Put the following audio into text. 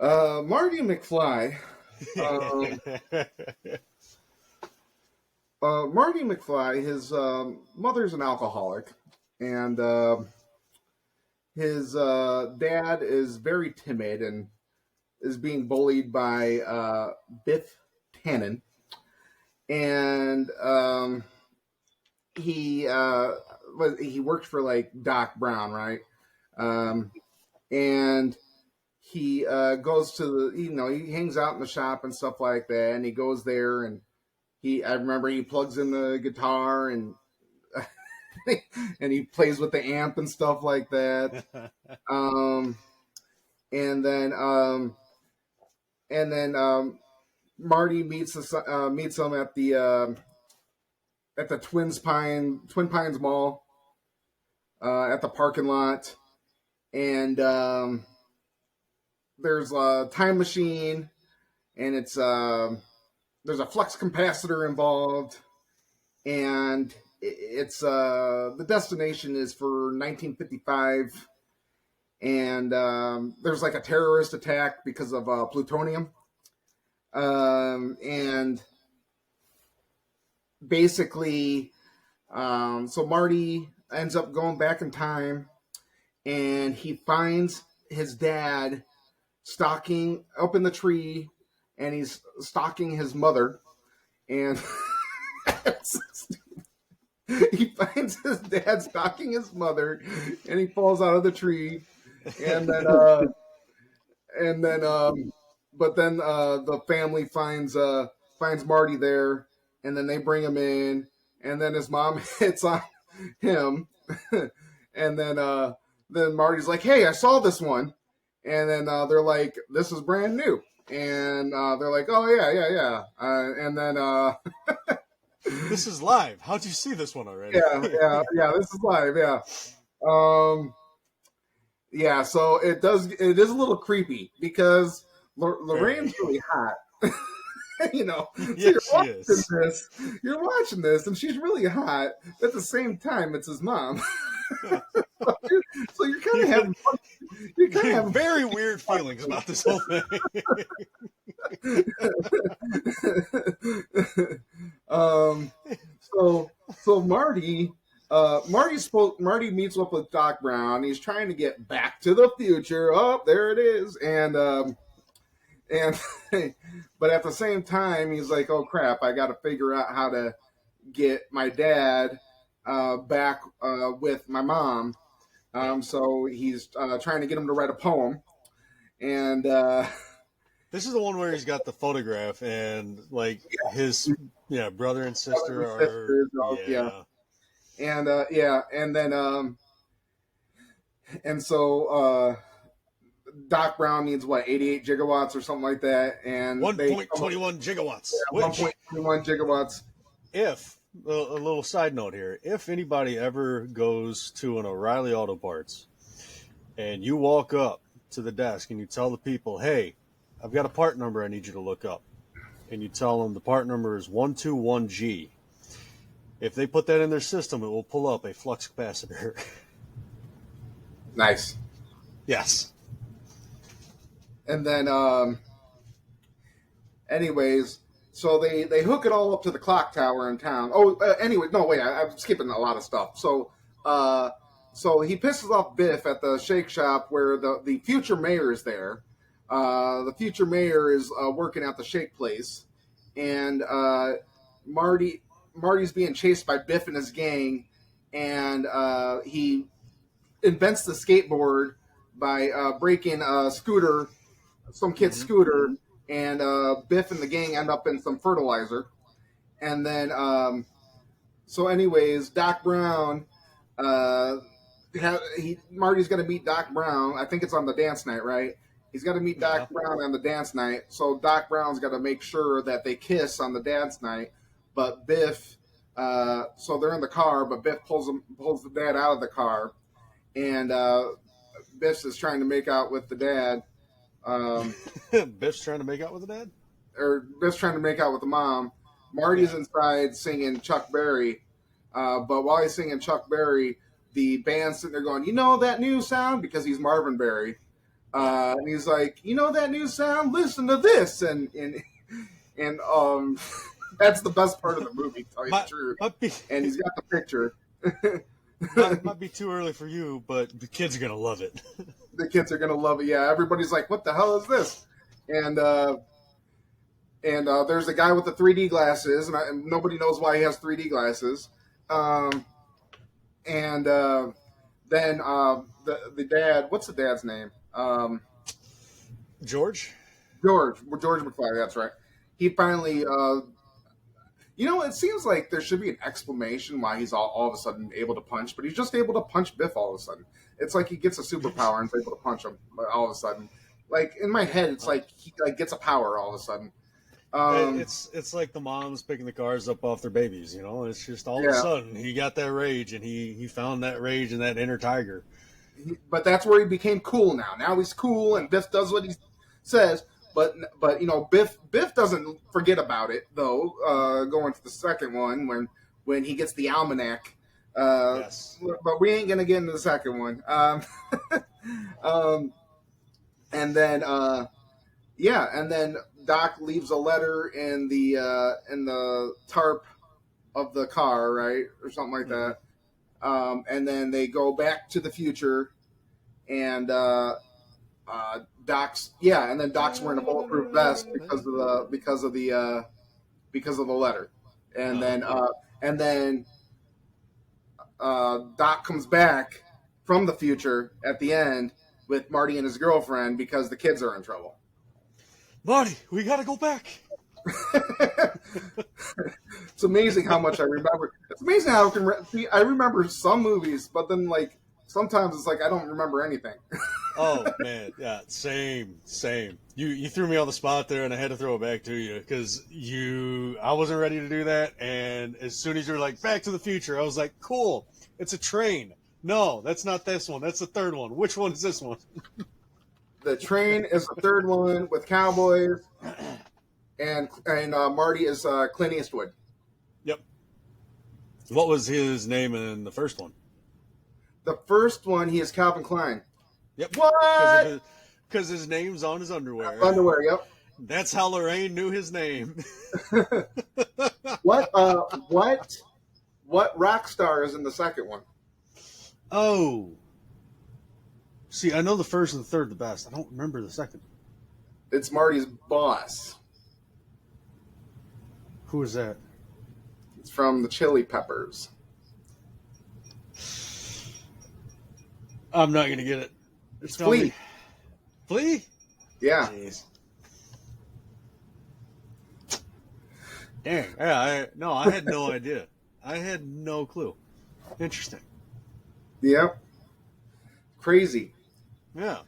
Marty McFly. Um, Marty McFly. His mother's an alcoholic, and his dad is very timid and is being bullied by Biff Tannen, and he worked for like Doc Brown, right? Um, and he goes to he hangs out in the shop and stuff like that, and he goes there and I remember he plugs in the guitar and and he plays with the amp and stuff like that. Um, and then Marty meets him at the Twin Pines Mall at the parking lot, and there's a time machine, and there's a flux capacitor involved, and it's the destination is for 1955, and there's like a terrorist attack because of plutonium, and basically, so Marty ends up going back in time, and he finds his dad stalking up in the tree, and he's stalking his mother, and he finds his dad stalking his mother, and he falls out of the tree, and then but then the family finds Marty there, and then they bring him in, and then his mom hits on him, and then Marty's like, "Hey, I saw this one," and then they're like, "This is brand new," and they're like, "Oh yeah," and then this is live. How'd you see this one already? yeah, this is live, yeah. Yeah, so it is a little creepy because Lorraine's really hot. Yes, you're watching this, and she's really hot. At the same time, it's his mom. so you're kind of having very weird feelings about this whole thing. So Marty meets up with Doc Brown. He's trying to get back to the future. Oh, there it is, and but at the same time, he's like, "Oh crap! I got to figure out how to get my dad back with my mom." So he's trying to get him to write a poem, and this is the one where he's got the photograph and like his brother and sister are and then and so Doc Brown needs 88 gigawatts or something like that, and 1.21 gigawatts. 1.21 gigawatts. If a little side note here, if anybody ever goes to an O'Reilly Auto Parts and you walk up to the desk and you tell the people, "Hey, I've got a part number I need you to look up," and you tell them the part number is 121G. If they put that in their system, it will pull up a flux capacitor. Nice. Yes. And then, anyways, so they hook it all up to the clock tower in town. Oh, anyway, no, wait, I'm skipping a lot of stuff. So he pisses off Biff at the shake shop where the future mayor is there. The future mayor is working at the shake place, and Marty's being chased by Biff and his gang, and he invents the skateboard by breaking a scooter, some kid's scooter, and Biff and the gang end up in some fertilizer. And then, so anyways, Doc Brown, Marty's going to meet Doc Brown. I think it's on the dance night, right? He's got to meet Doc Brown on the dance night. So Doc Brown's got to make sure that they kiss on the dance night. But Biff, so they're in the car, but Biff pulls the dad out of the car, and Biff is trying to make out with the dad. Biff's trying to make out with the dad? Or Biff's trying to make out with the mom. Marty's inside singing Chuck Berry. But while he's singing Chuck Berry, the band's sitting there going, "You know that new sound?" Because he's Marvin Berry. And he's like, you know that new sound? Listen to this, and that's the best part of the movie, to tell you the might, truth. might be And he's got the picture. might be too early for you, but the kids are gonna love it. The kids are gonna love it. Yeah, everybody's like, "What the hell is this?" And there's a guy with the 3D glasses, and nobody knows why he has 3D glasses. Um, and then the dad, what's the dad's name? George? George McFly. That's right. He finally, it seems like there should be an explanation why he's all of a sudden able to punch, but he's just able to punch Biff all of a sudden. It's like he gets a superpower and is able to punch him all of a sudden. Like in my head, it's like he like gets a power all of a sudden. It's like the moms picking the cars up off their babies, you know. It's just all of a Yeah. sudden he got that rage, and he found that rage and that inner tiger. But that's where he became cool now. Now he's cool, and Biff does what he says. But Biff doesn't forget about it though. Going to the second one when he gets the almanac. Yes. But we ain't gonna get into the second one. Um, and then and then Doc leaves a letter in the tarp of the car, right, or something like that. And then they go back to the future, and Doc's and then Doc's wearing a bulletproof vest because of the letter, and then Doc comes back from the future at the end with Marty and his girlfriend because the kids are in trouble. Marty, we gotta go back. It's amazing how much I remember. It's amazing how I remember some movies, but then like sometimes it's like I don't remember anything. Oh man, yeah, same. You threw me on the spot there, and I had to throw it back to you because I wasn't ready to do that, and as soon as you were like Back to the Future, I was like, cool, it's a train. No, that's not this one. That's the third one. Which one is this one? The train is the third one with cowboys, and Marty is Clint Eastwood. Yep. What was his name in the first one? The first one, he is Calvin Klein. Yep. What? Because his name's on his underwear. Underwear, yep. That's how Lorraine knew his name. What rock star is in the second one? Oh. See, I know the first and the third the best. I don't remember the second. It's Marty's boss. Who is that? It's from the Chili Peppers. I'm not going to get it. It's Flea. Flea? Yeah. Jeez. Dang. Yeah, I had no idea. I had no clue. Interesting. Yep. Crazy. Yeah.